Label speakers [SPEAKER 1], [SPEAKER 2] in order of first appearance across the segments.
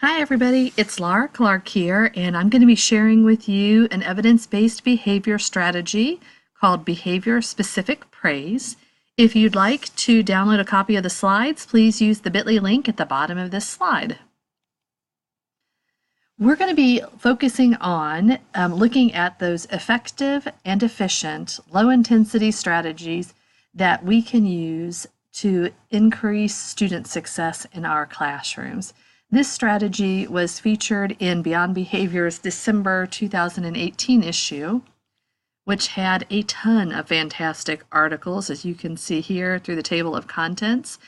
[SPEAKER 1] Hi everybody, it's Laura Clark here, and I'm going to be sharing with you an evidence-based behavior strategy called behavior-specific praise. If you'd like to download a copy of the slides, please use the bit.ly link at the bottom of this slide. We're going to be focusing on looking at those effective and efficient low-intensity strategies that we can use to increase student success in our classrooms. This strategy was featured in Beyond Behavior's December 2018 issue, which had a ton of fantastic articles, as you can see here through the table of contents.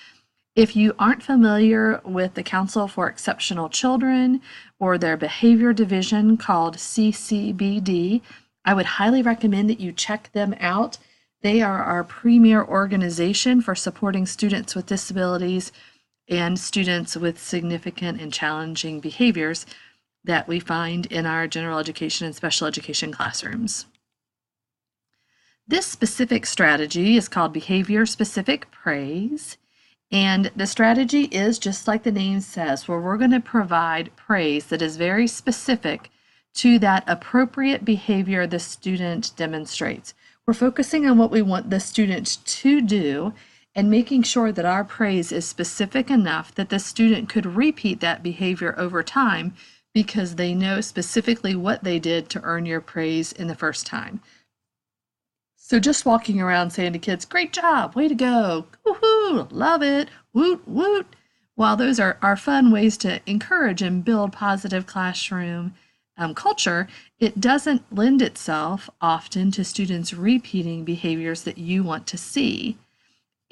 [SPEAKER 1] If you aren't familiar with the Council for Exceptional Children or their behavior division called CCBD, I would highly recommend that you check them out. They are our premier organization for supporting students with disabilities and students with significant and challenging behaviors that we find in our general education and special education classrooms. This specific strategy is called behavior-specific praise, and the strategy is just like the name says, where we're going to provide praise that is very specific to that appropriate behavior the student demonstrates. We're focusing on what we want the student to do and making sure that our praise is specific enough that the student could repeat that behavior over time because they know specifically what they did to earn your praise in the first time. So just walking around saying to kids, great job, way to go, woohoo, love it, woot, woot, while those are fun ways to encourage and build positive classroom culture, it doesn't lend itself often to students repeating behaviors that you want to see.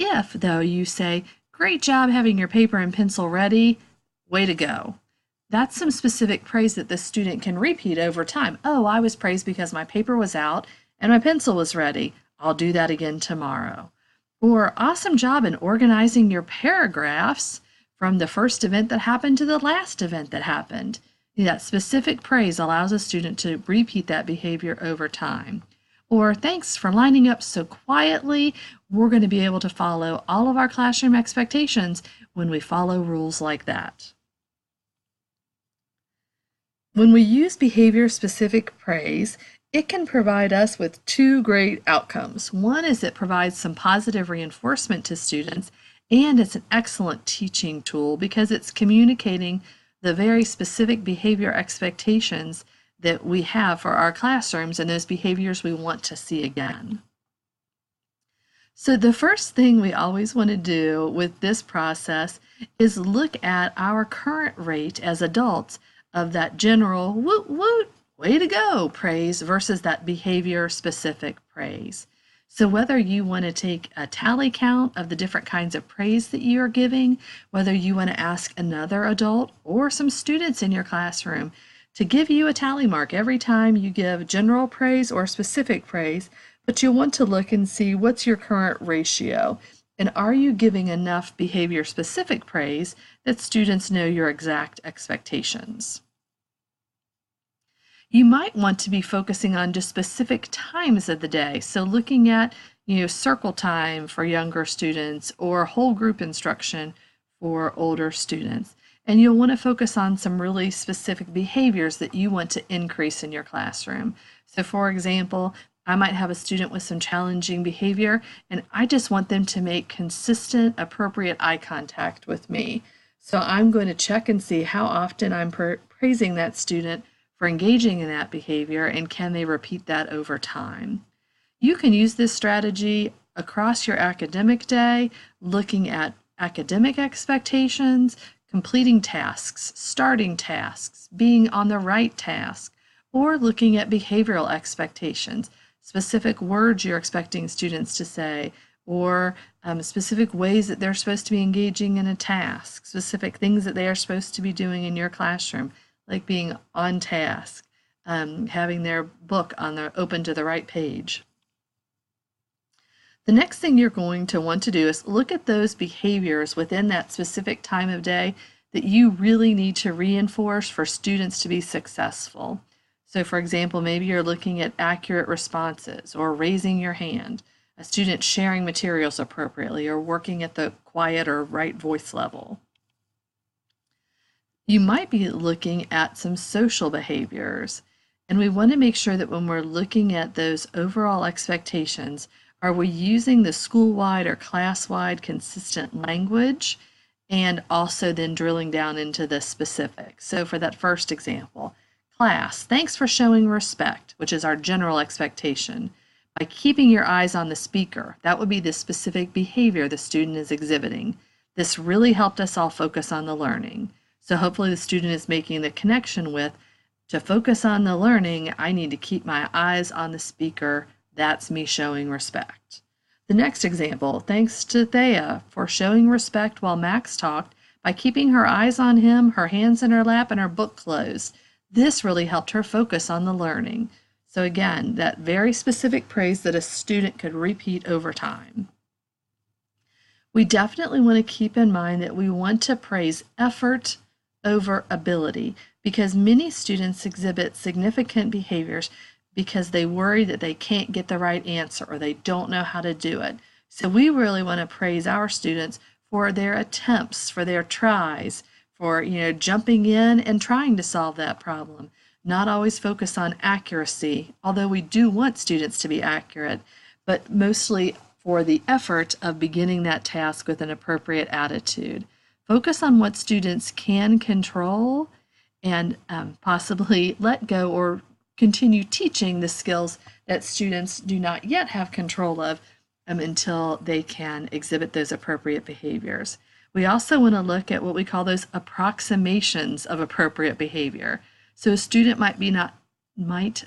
[SPEAKER 1] If, though, you say, great job having your paper and pencil ready, way to go. That's some specific praise that the student can repeat over time. Oh, I was praised because my paper was out and my pencil was ready. I'll do that again tomorrow. Or awesome job in organizing your paragraphs from the first event that happened to the last event that happened. That specific praise allows a student to repeat that behavior over time. Or thanks for lining up so quietly. We're going to be able to follow all of our classroom expectations when we follow rules like that. When we use behavior-specific praise, it can provide us with two great outcomes. One is it provides some positive reinforcement to students, and it's an excellent teaching tool because it's communicating the very specific behavior expectations that we have for our classrooms and those behaviors we want to see again. So the first thing we always want to do with this process is look at our current rate as adults of that general woot woot, way to go praise versus that behavior specific praise. So whether you want to take a tally count of the different kinds of praise that you are giving, whether you want to ask another adult or some students in your classroom to give you a tally mark every time you give general praise or specific praise, but you'll want to look and see what's your current ratio, and are you giving enough behavior-specific praise that students know your exact expectations. You might want to be focusing on just specific times of the day, so looking at circle time for younger students or whole group instruction for older students. And you'll want to focus on some really specific behaviors that you want to increase in your classroom. So for example, I might have a student with some challenging behavior, and I just want them to make consistent, appropriate eye contact with me. So I'm going to check and see how often I'm praising that student for engaging in that behavior, and can they repeat that over time. You can use this strategy across your academic day, looking at academic expectations, completing tasks, starting tasks, being on the right task, or looking at behavioral expectations, specific words you're expecting students to say, or specific ways that they're supposed to be engaging in a task, specific things that they are supposed to be doing in your classroom, like being on task, having their book open to the right page. The next thing you're going to want to do is look at those behaviors within that specific time of day that you really need to reinforce for students to be successful. So for example, maybe you're looking at accurate responses or raising your hand, a student sharing materials appropriately, or working at the quiet or right voice level. You might be looking at some social behaviors. And we want to make sure that when we're looking at those overall expectations, are we using the school-wide or class-wide consistent language? And also then drilling down into the specifics. So for that first example, class, thanks for showing respect, which is our general expectation. By keeping your eyes on the speaker, that would be the specific behavior the student is exhibiting. This really helped us all focus on the learning. So hopefully the student is making the connection with, to focus on the learning, I need to keep my eyes on the speaker. That's me showing respect. The next example, thanks to Thea for showing respect while Max talked by keeping her eyes on him, her hands in her lap, and her book closed. This really helped her focus on the learning. So again, that very specific praise that a student could repeat over time. We definitely want to keep in mind that we want to praise effort over ability, because many students exhibit significant behaviors because they worry that they can't get the right answer or they don't know how to do it. So we really want to praise our students for their attempts, for their tries, for jumping in and trying to solve that problem. Not always focus on accuracy, although we do want students to be accurate, but mostly for the effort of beginning that task with an appropriate attitude. Focus on what students can control and possibly let go or continue teaching the skills that students do not yet have control of until they can exhibit those appropriate behaviors. We also want to look at what we call those approximations of appropriate behavior. So a student might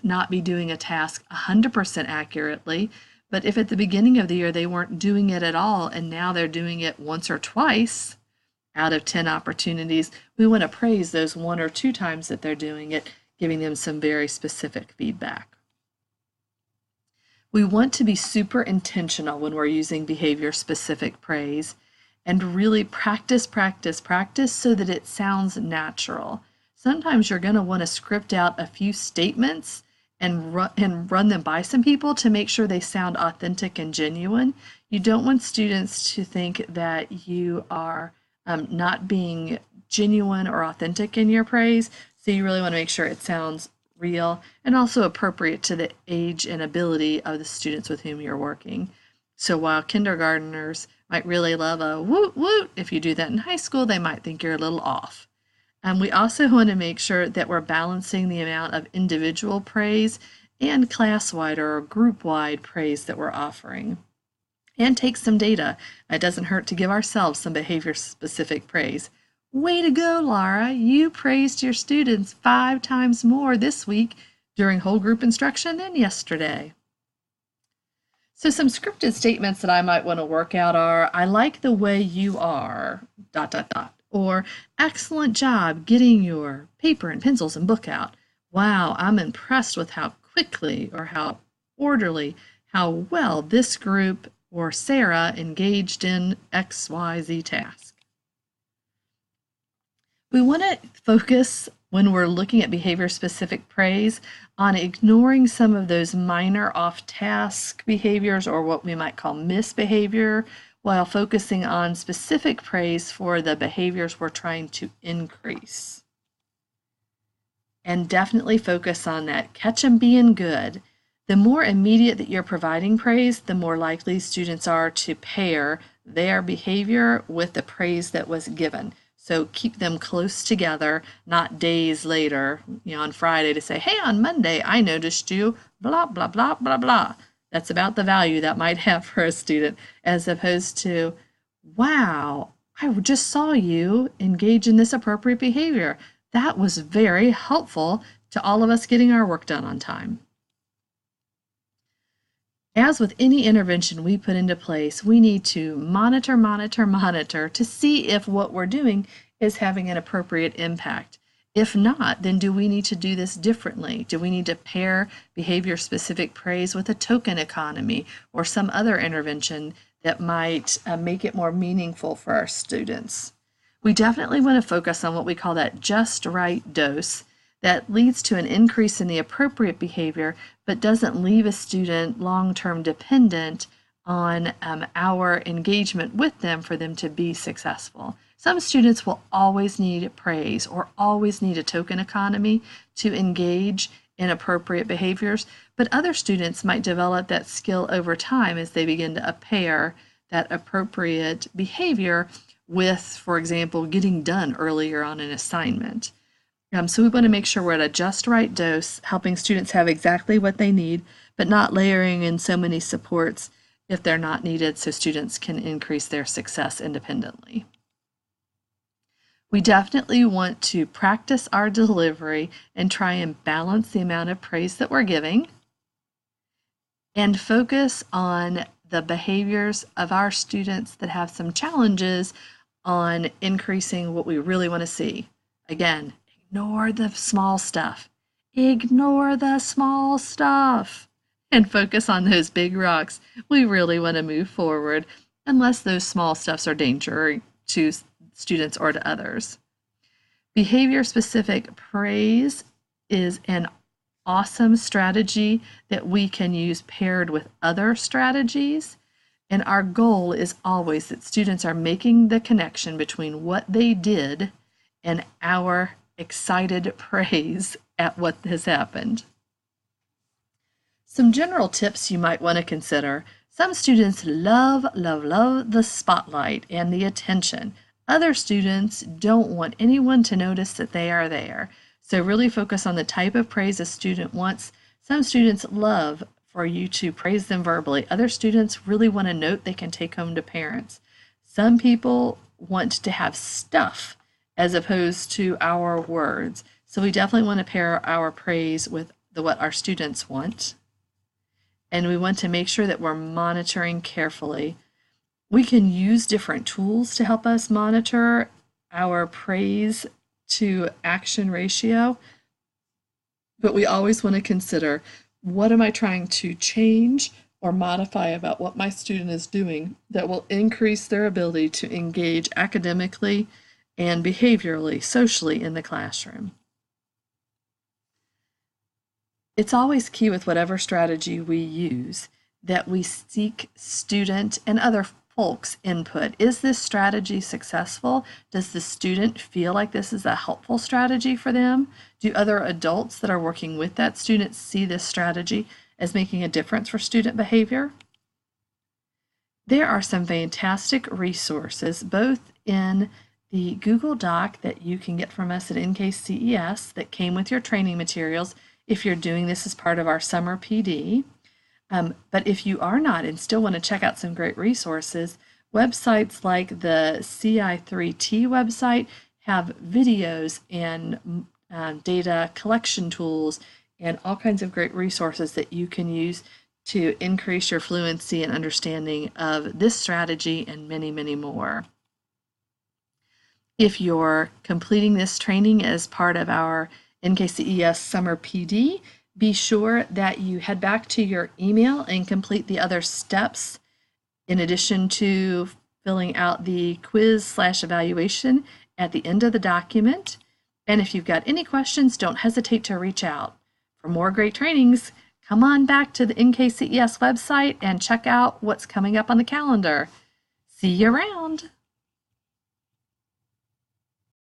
[SPEAKER 1] not be doing a task 100% accurately, but if at the beginning of the year they weren't doing it at all and now they're doing it once or twice out of 10 opportunities, we want to praise those 1 or 2 times that they're doing it, giving them some very specific feedback. We want to be super intentional when we're using behavior-specific praise and really practice so that it sounds natural. Sometimes you're going to want to script out a few statements and run them by some people to make sure they sound authentic and genuine. You don't want students to think that you are not being genuine or authentic in your praise. So you really want to make sure it sounds real and also appropriate to the age and ability of the students with whom you're working. So while kindergartners might really love a woot woot, if you do that in high school, they might think you're a little off. We also want to make sure that we're balancing the amount of individual praise and class-wide or group-wide praise that we're offering. And take some data. It doesn't hurt to give ourselves some behavior-specific praise. Way to go, Laura. You praised your students 5 times more this week during whole group instruction than yesterday. So some scripted statements that I might want to work out are, I like the way you are, ... Or, excellent job getting your paper and pencils and book out. Wow, I'm impressed with how quickly or how orderly, how well this group or Sarah engaged in XYZ task. We want to focus when we're looking at behavior-specific praise on ignoring some of those minor off-task behaviors or what we might call misbehavior, while focusing on specific praise for the behaviors we're trying to increase. And definitely focus on that catch 'em being good. The more immediate that you're providing praise, the more likely students are to pair their behavior with the praise that was given. So keep them close together, not days later, on Friday to say, hey, on Monday, I noticed you, blah, blah, blah, blah, blah. That's about the value that might have for a student, as opposed to, wow, I just saw you engage in this appropriate behavior. That was very helpful to all of us getting our work done on time. As with any intervention we put into place, we need to monitor to see if what we're doing is having an appropriate impact. If not, then do we need to do this differently? Do we need to pair behavior-specific praise with a token economy or some other intervention that might make it more meaningful for our students? We definitely want to focus on what we call that just right dose that leads to an increase in the appropriate behavior, but doesn't leave a student long-term dependent on our engagement with them for them to be successful. Some students will always need praise or always need a token economy to engage in appropriate behaviors, but other students might develop that skill over time as they begin to pair that appropriate behavior with, for example, getting done earlier on an assignment. So we want to make sure we're at a just right dose, helping students have exactly what they need, but not layering in so many supports if they're not needed so students can increase their success independently. We definitely want to practice our delivery and try and balance the amount of praise that we're giving and focus on the behaviors of our students that have some challenges on increasing what we really want to see. Again, ignore the small stuff. Ignore the small stuff and focus on those big rocks. We really want to move forward unless those small stuffs are dangerous to students or to others. Behavior-specific praise is an awesome strategy that we can use paired with other strategies. And our goal is always that students are making the connection between what they did and our excited praise at what has happened. Some general tips you might want to consider. Some students love the spotlight and the attention. Other students don't want anyone to notice that they are there. So really focus on the type of praise a student wants. Some students love for you to praise them verbally. Other students really want a note they can take home to parents. Some people want to have stuff as opposed to our words. So we definitely want to pair our praise with what our students want. And we want to make sure that we're monitoring carefully. We can use different tools to help us monitor our praise to action ratio, but we always want to consider, what am I trying to change or modify about what my student is doing that will increase their ability to engage academically and behaviorally, socially in the classroom. It's always key with whatever strategy we use that we seek student and other folks' input. Is this strategy successful? Does the student feel like this is a helpful strategy for them? Do other adults that are working with that student see this strategy as making a difference for student behavior? There are some fantastic resources, both in the Google Doc that you can get from us at NKCES that came with your training materials if you're doing this as part of our summer PD. But if you are not and still want to check out some great resources, websites like the CI3T website have videos and data collection tools and all kinds of great resources that you can use to increase your fluency and understanding of this strategy and many, many more. If you're completing this training as part of our NKCES Summer PD, be sure that you head back to your email and complete the other steps in addition to filling out the quiz/evaluation at the end of the document. And if you've got any questions, don't hesitate to reach out. For more great trainings, come on back to the NKCES website and check out what's coming up on the calendar. See you around.